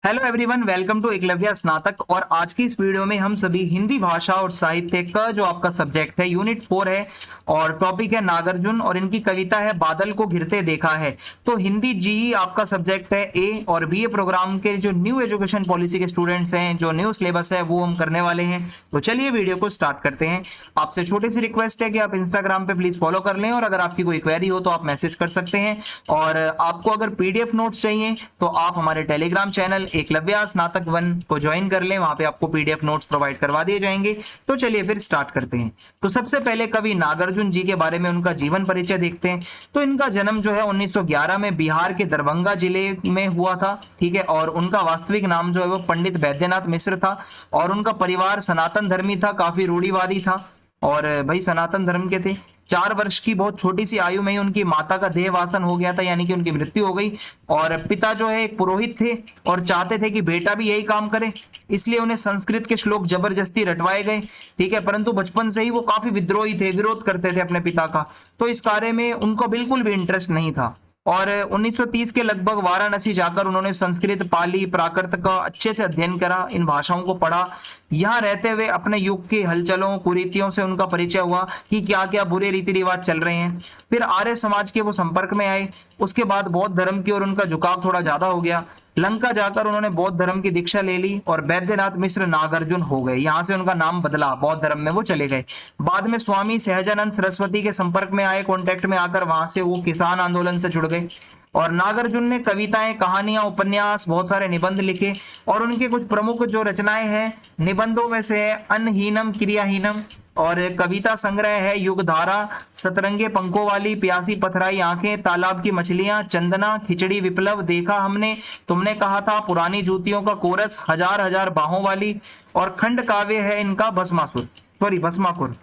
Hello everyone, welcome to Eklavya Snatak. और आज की इस वीडियो में हम सभी हिंदी भाषा और साहित्य का जो आपका सब्जेक्ट है यूनिट 4 है और टॉपिक है नागार्जुन और इनकी कविता है बादल को घिरते देखा है। तो हिंदी जी आपका सब्जेक्ट है ए और बीए प्रोग्राम के जो न्यू एजुकेशन पॉलिसी के स्टूडेंट्स हैं, जो न्यू सिलेबस है वो हम करने वाले हैं। तो चलिए वीडियो को स्टार्ट करते हैं। आपसे छोटी सी रिक्वेस्ट है कि आप इंस्टाग्राम पे प्लीज फॉलो कर लें और अगर आपकी कोई क्वेरी हो तो आप मैसेज कर सकते हैं। और आपको अगर पीडीएफ नोट्स चाहिए तो आप हमारे टेलीग्राम चैनल एकलव्य स्नातक 1 को ज्वाइन कर लें, वहां पे आपको पीडीएफ नोट्स प्रोवाइड करवा दिए जाएंगे। तो चलिए फिर स्टार्ट करते हैं। तो सबसे पहले कवि नागार्जुन जी के बारे में उनका जीवन परिचय देखते हैं। तो इनका जन्म जो है 1911 में बिहार के दरभंगा जिले में हुआ था, ठीक है। और उनका वास्तविक नाम जो है वो पंडित वैद्यनाथ मिश्र था और उनका परिवार सनातन धर्मी था, काफी रूढ़िवादी था और भाई सनातन धर्म के थे। 4 वर्ष की बहुत छोटी सी आयु में ही उनकी माता का देहवासन हो गया था, यानी कि उनकी मृत्यु हो गई। और पिता जो है एक पुरोहित थे और चाहते थे कि बेटा भी यही काम करे, इसलिए उन्हें संस्कृत के श्लोक जबरदस्ती रटवाए गए, ठीक है। परंतु बचपन से ही वो काफी विद्रोही थे, विरोध करते थे अपने पिता का, तो इस कार्य में उनको बिल्कुल भी इंटरेस्ट नहीं था। और 1930 के लगभग वाराणसी जाकर उन्होंने संस्कृत, पाली, प्राकृत का अच्छे से अध्ययन करा, इन भाषाओं को पढ़ा। यहाँ रहते हुए अपने युग के हलचलों कुरीतियों से उनका परिचय हुआ कि क्या क्या बुरे रीति रिवाज चल रहे हैं। फिर आर्य समाज के वो संपर्क में आए। उसके बाद बौद्ध धर्म की ओर उनका झुकाव थोड़ा ज्यादा हो गया। लंका जाकर उन्होंने बौद्ध धर्म की दीक्षा ले ली और वैद्यनाथ मिश्र नागार्जुन हो गए। यहाँ से उनका नाम बदला, बौद्ध धर्म में वो चले गए। बाद में स्वामी सहजानंद सरस्वती के संपर्क में आए, कांटेक्ट में आकर वहां से वो किसान आंदोलन से जुड़ गए। और नागार्जुन ने कविताएं, कहानियां, उपन्यास, बहुत सारे निबंध लिखे और उनके कुछ प्रमुख जो रचनाएं हैं निबंधों में से है अन्नहीनम क्रियाहीनम, और कविता संग्रह है युगधारा, सतरंगे पंखों वाली, प्यासी पथराई आंखें, तालाब की मछलियां, चंदना, खिचड़ी विप्लव, देखा हमने, तुमने कहा था, पुरानी जूतियों का कोरस, हजार हजार बाहों वाली, और खंड काव्य है इनका भस्मासुर।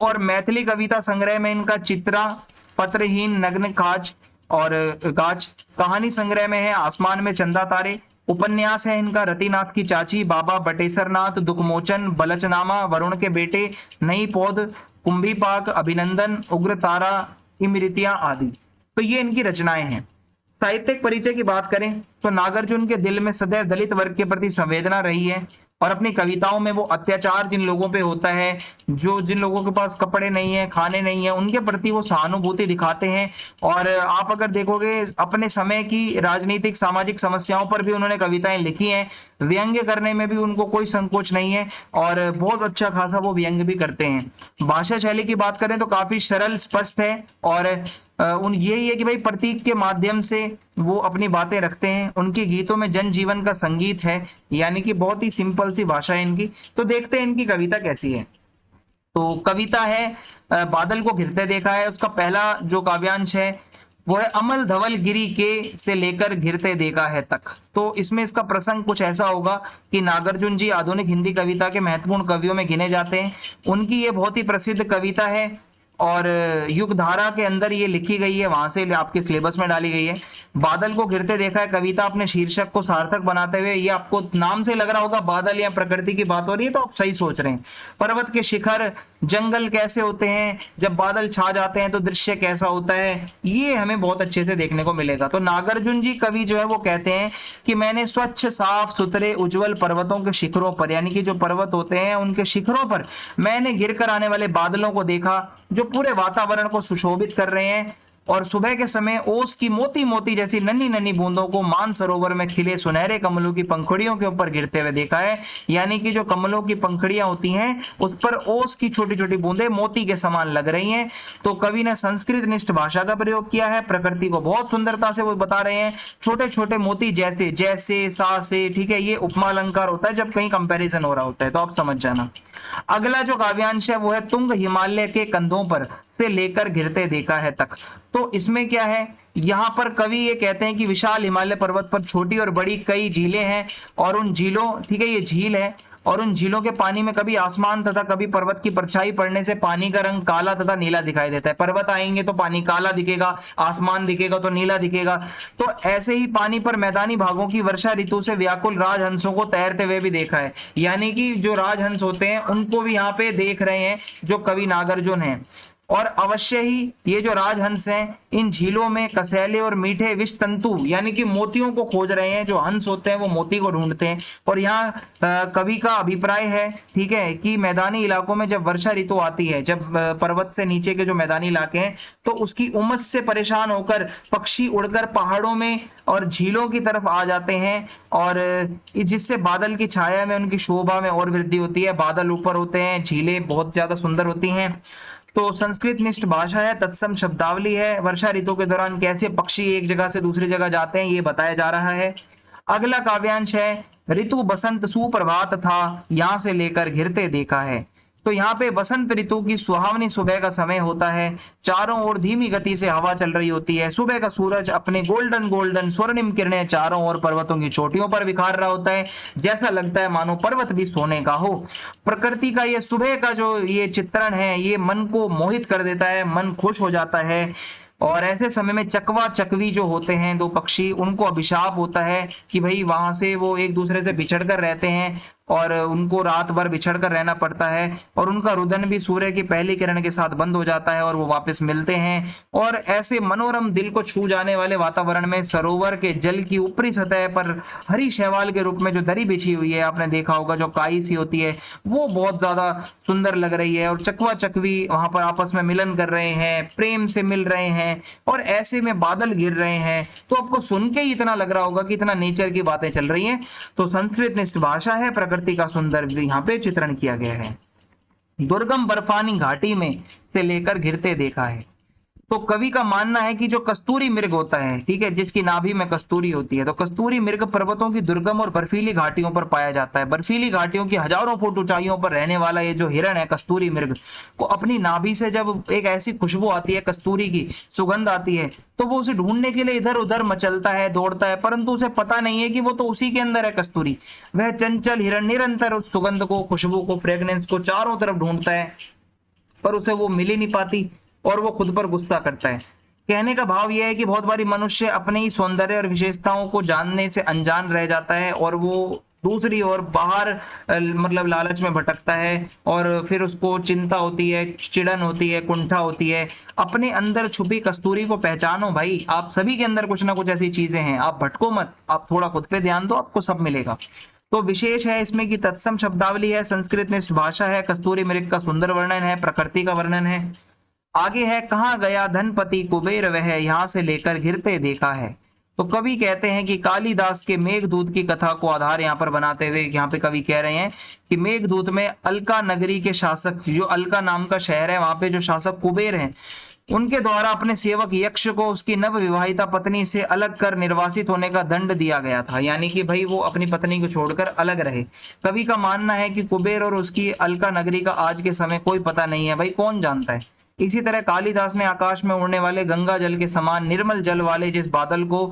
और मैथिली कविता संग्रह में इनका चित्रा, पत्रहीन, नग्न काज और गाज। कहानी संग्रह में है आसमान में चंदा तारे। उपन्यास है इनका रतिनाथ की चाची, बाबा बटेसरनाथ, दुखमोचन, बलचनामा, वरुण के बेटे, नई पौध, कुंभीपाक, अभिनंदन, उग्र तारा, इमृतियां आदि। तो ये इनकी रचनाएं हैं। साहित्यिक परिचय की बात करें तो नागार्जुन के दिल में सदैव दलित वर्ग के प्रति संवेदना रही है और अपनी कविताओं में वो अत्याचार जिन लोगों पे होता है, जो जिन लोगों के पास कपड़े नहीं है, खाने नहीं है, उनके प्रति वो सहानुभूति दिखाते हैं। और आप अगर देखोगे अपने समय की राजनीतिक सामाजिक समस्याओं पर भी उन्होंने कविताएं लिखी हैं। व्यंग्य करने में भी उनको कोई संकोच नहीं है और बहुत अच्छा खासा वो व्यंग्य भी करते हैं। भाषा शैली की बात करें तो काफी सरल, स्पष्ट है और उन यही है कि भाई प्रतीक के माध्यम से वो अपनी बातें रखते हैं। उनके गीतों में जनजीवन का संगीत है, यानी कि बहुत ही सिंपल सी भाषा है इनकी। तो देखते हैं इनकी कविता कैसी है। तो कविता है बादल को घिरते देखा है। उसका पहला जो काव्यांश है वो है अमल धवल गिरी के से लेकर घिरते देखा है तक। तो इसमें इसका प्रसंग कुछ ऐसा होगा कि नागार्जुन जी आधुनिक हिंदी कविता के महत्वपूर्ण कवियों में गिने जाते हैं। उनकी ये बहुत ही प्रसिद्ध कविता है और युगधारा के अंदर ये लिखी गई है, वहां से आपके सिलेबस में डाली गई है। बादल को घिरते देखा है कविता अपने शीर्षक को सार्थक बनाते हुए, ये आपको नाम से लग रहा होगा बादल या प्रकृति की बात हो रही है, तो आप सही सोच रहे हैं। पर्वत के शिखर, जंगल कैसे होते हैं, जब बादल छा जाते हैं तो दृश्य कैसा होता है, ये हमें बहुत अच्छे से देखने को मिलेगा। तो नागार्जुन जी कवि जो है वो कहते हैं कि मैंने स्वच्छ, साफ सुथरे, उज्जवल पर्वतों के शिखरों पर, यानी कि जो पर्वत होते हैं उनके शिखरों पर मैंने गिर कर आने वाले बादलों को देखा जो पूरे वातावरण को सुशोभित कर रहे हैं। और सुबह के समय ओस की मोती मोती जैसी नन्ही नन्ही बूंदों को मान सरोवर में खिले सुनहरे कमलों की पंखुड़ियों के ऊपर गिरते हुए देखा है, यानी कि जो कमलों की पंखुड़ियां होती हैं उस पर ओस की छोटी छोटी बूंदें मोती के समान लग रही हैं। तो कवि ने संस्कृत निष्ठ भाषा का प्रयोग किया है, प्रकृति को बहुत सुंदरता से वो बता रहे हैं। छोटे छोटे मोती जैसे, जैसे, सा से, ठीक है, ये उपमा अलंकार होता है जब कहीं कंपैरिजन हो रहा होता है, तो आप समझ जाना। अगला जो काव्यांश है वो है तुंग हिमालय के कंधों पर से लेकर घिरते देखा है तक। तो इसमें क्या है, यहाँ पर कवि ये कहते हैं कि विशाल हिमालय पर्वत पर छोटी और बड़ी कई झीलें हैं और उन झीलों, ठीक है, ये झील है और उन झीलों के पानी में कभी आसमान तथा कभी पर्वत की परछाई पड़ने से पानी का रंग काला तथा नीला दिखाई देता है। पर्वत आएंगे तो पानी काला दिखेगा, आसमान दिखेगा तो नीला दिखेगा। तो ऐसे ही पानी पर मैदानी भागों की वर्षा ऋतु से व्याकुल राजहंसों को तैरते हुए भी देखा है, यानी कि जो राजहंस होते हैं उनको भी यहाँ पे देख रहे हैं जो कवि नागार्जुन हैं। और अवश्य ही ये जो राजहंस हैं इन झीलों में कसैले और मीठे विष तंतु यानी कि मोतियों को खोज रहे हैं। जो हंस होते हैं वो मोती को ढूंढते हैं। और यहाँ कवि का अभिप्राय है, ठीक है, कि मैदानी इलाकों में जब वर्षा ऋतु आती है, जब पर्वत से नीचे के जो मैदानी इलाके हैं, तो उसकी उमस से परेशान होकर पक्षी उड़कर पहाड़ों में और झीलों की तरफ आ जाते हैं, और जिससे बादल की छाया में उनकी शोभा में और वृद्धि होती है। बादल ऊपर होते हैं, झीलें बहुत ज्यादा सुंदर होती हैं। तो संस्कृत निष्ठ भाषा है, तत्सम शब्दावली है। वर्षा ऋतु के दौरान कैसे पक्षी एक जगह से दूसरी जगह जाते हैं ये बताया जा रहा है। अगला काव्यांश है, ऋतु बसंत सुप्रभात था, यहां से लेकर घिरते देखा है। तो यहाँ पे बसंत ऋतु की सुहावनी सुबह का समय होता है। चारों ओर धीमी गति से हवा चल रही होती है। सुबह का सूरज अपने गोल्डन गोल्डन स्वर्णिम किरणें चारों ओर पर्वतों की चोटियों पर बिखार रहा होता है। जैसा लगता है मानो पर्वत भी सोने का हो। प्रकृति का ये सुबह का जो ये चित्रण है ये मन को मोहित कर देता है, मन खुश हो जाता है। और ऐसे समय में चकवा चकवी जो होते हैं दो पक्षी, उनको अभिशाप होता है कि भाई वहां से वो एक दूसरे से बिछड़ कर रहते हैं और उनको रात भर बिछड़ कर रहना पड़ता है, और उनका रुदन भी सूर्य की पहली किरण के साथ बंद हो जाता है और वो वापस मिलते हैं। और ऐसे मनोरम दिल को छू जाने वाले वातावरण में सरोवर के जल की ऊपरी सतह पर हरी शैवाल के रूप में जो दरी बिछी हुई है, आपने देखा होगा, जो काई सी होती है, वो बहुत ज्यादा सुंदर लग रही है। और चकवा चकवी वहां पर आपस में मिलन कर रहे हैं, प्रेम से मिल रहे हैं, और ऐसे में बादल गिर रहे हैं। तो आपको सुन के ही इतना लग रहा होगा कि इतना नेचर की बातें चल रही हैं। तो संस्कृत निष्ठ भाषा है, प्रकृति का सुंदर यहाँ पे चित्रण किया गया है। दुर्गम बर्फानी घाटी में से लेकर घिरते देखा है। तो कवि का मानना है कि जो कस्तूरी मृग होता है, ठीक है, जिसकी नाभि में कस्तूरी होती है, तो कस्तूरी मृग पर्वतों की दुर्गम और बर्फीली घाटियों पर पाया जाता है। बर्फीली घाटियों की हजारों फुट ऊंचाइयों पर रहने वाला ये जो हिरण है कस्तूरी मृग, को अपनी नाभि से जब एक ऐसी खुशबू आती है, कस्तूरी की सुगंध आती है, तो वो उसे ढूंढने के लिए इधर उधर मचलता है, दौड़ता है, परंतु उसे पता नहीं है कि वो तो उसी के अंदर है कस्तूरी। वह चंचल हिरण निरंतर उस सुगंध को, खुशबू को, फ्रेग्रेंस को चारों तरफ ढूंढता है, पर उसे वो मिल ही नहीं पाती और वो खुद पर गुस्सा करता है। कहने का भाव यह है कि बहुत बारी मनुष्य अपने ही सौंदर्य और विशेषताओं को जानने से अनजान रह जाता है और वो दूसरी ओर बाहर मतलब लालच में भटकता है, और फिर उसको चिंता होती है, चिड़न होती है, कुंठा होती है। अपने अंदर छुपी कस्तूरी को पहचानो भाई, आप सभी के अंदर कुछ ना कुछ ऐसी चीजें हैं, आप भटको मत, आप थोड़ा खुद पे ध्यान दो, आपको सब मिलेगा। तो विशेष है इसमें कि तत्सम शब्दावली है, संस्कृत निष्ठ भाषा है, कस्तूरी मृग का सुंदर वर्णन है, प्रकृति का वर्णन है। आगे है, कहाँ गया धनपति कुबेर वह, यहां से लेकर घिरते देखा है। तो कवि कहते हैं कि कालिदास के मेघदूत की कथा को आधार यहाँ पर बनाते हुए यहाँ पे कवि कह रहे हैं कि मेघदूत में अलका नगरी के शासक, जो अलका नाम का शहर है, वहां पे जो शासक कुबेर हैं, उनके द्वारा अपने सेवक यक्ष को उसकी नव विवाहिता पत्नी से अलग कर निर्वासित होने का दंड दिया गया था। यानी कि भाई वो अपनी पत्नी को छोड़कर अलग रहे। कवि का मानना है कि कुबेर और उसकी अलका नगरी का आज के समय कोई पता नहीं है, भाई कौन जानता है। इसी तरह कालिदास ने आकाश में उड़ने वाले गंगा जल के समान निर्मल जल वाले जिस बादल को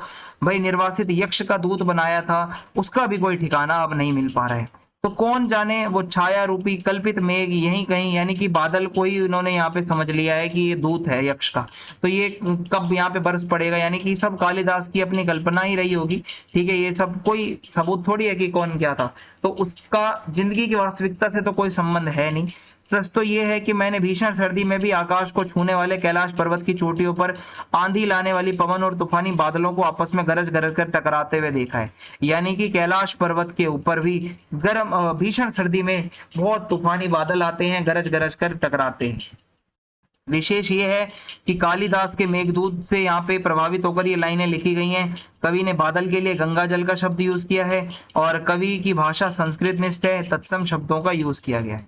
भाई निर्वासित यक्ष का दूत बनाया था, उसका भी कोई ठिकाना अब नहीं मिल पा रहा है। तो कौन जाने वो छाया रूपी कल्पित मेघ यहीं कहीं, यानी कि बादल को ही उन्होंने यहाँ पे समझ लिया है कि ये दूत है यक्ष का, तो ये कब यहाँ पे बरस पड़ेगा। यानी कि सब कालिदास की अपनी कल्पना ही रही होगी, ठीक है, ये सब कोई सबूत थोड़ी है कि कौन क्या था, तो उसका जिंदगी की वास्तविकता से तो कोई संबंध है नहीं। सच तो ये है कि मैंने भीषण सर्दी में भी आकाश को छूने वाले कैलाश पर्वत की चोटियों पर आंधी लाने वाली पवन और तूफानी बादलों को आपस में गरज गरज कर टकराते हुए देखा है। यानी कि कैलाश पर्वत के ऊपर भी गर्म भीषण सर्दी में बहुत तूफानी बादल आते हैं, गरज गरज कर टकराते हैं। विशेष ये है कि कालिदास के मेघदूत से यहाँ पे प्रभावित होकर ये लाइनें लिखी गई हैं। कवि ने बादल के लिए गंगा जल का शब्द यूज किया है, और कवि की भाषा संस्कृत निष्ठ है, तत्सम शब्दों का यूज किया गया है।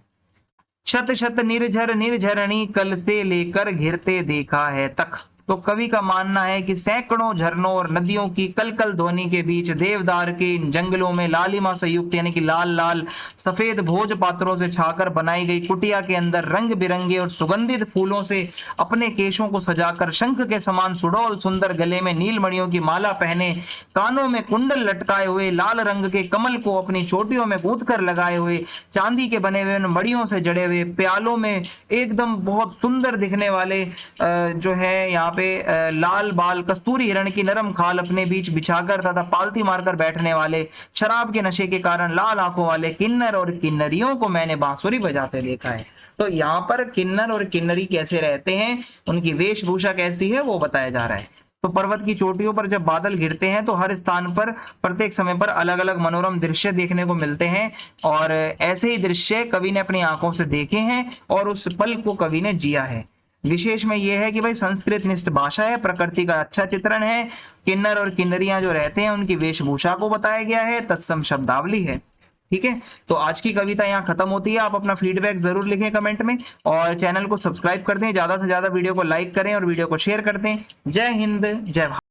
शत शत निर्झर निर्झरणी कल से लेकर घिरते देखा है तक। तो कवि का मानना है कि सैकड़ों झरनों और नदियों की कलकल ध्वनि के बीच देवदार के इन जंगलों में लालिमा से युक्त यानी कि लाल लाल सफेद भोज पात्रों से छाकर बनाई गई कुटिया के अंदर रंग बिरंगे और सुगंधित फूलों से अपने केशों को सजाकर, शंख के समान सुडौल सुंदर गले में नीलमणियों की माला पहने, कानों में कुंडल लटकाए हुए, लाल रंग के कमल को अपनी चोटियों में गूंथ कर लगाए हुए, चांदी के बने हुए मड़ियों से जड़े हुए, प्यालों में एकदम बहुत सुंदर दिखने वाले जो है यहाँ पे लाल बाल कस्तूरी हिरण की नरम खाल अपने बीच बिछाकर तथा पालती मारकर बैठने वाले, शराब के नशे के कारण लाल आंखों वाले किन्नर और किन्नरियों को मैंने बांसुरी बजाते देखा है। तो यहाँ पर किन्नर और किन्नरी कैसे रहते हैं, उनकी वेशभूषा कैसी है, वो बताया जा रहा है। तो पर्वत की चोटियों पर जब बादल घिरते हैं तो हर स्थान पर प्रत्येक समय पर अलग अलग मनोरम दृश्य देखने को मिलते हैं, और ऐसे ही दृश्य कवि ने अपनी आंखों से देखे हैं और उस पल को कवि ने जिया है। विशेष में यह है कि भाई संस्कृत निष्ठ भाषा है, प्रकृति का अच्छा चित्रण है, किन्नर और किन्नरियां जो रहते हैं उनकी वेशभूषा को बताया गया है, तत्सम शब्दावली है। ठीक है, तो आज की कविता यहाँ खत्म होती है। आप अपना फीडबैक जरूर लिखें कमेंट में, और चैनल को सब्सक्राइब कर दें, ज्यादा से ज्यादा वीडियो को लाइक करें और वीडियो को शेयर कर दें। जय हिंद, जय भारत।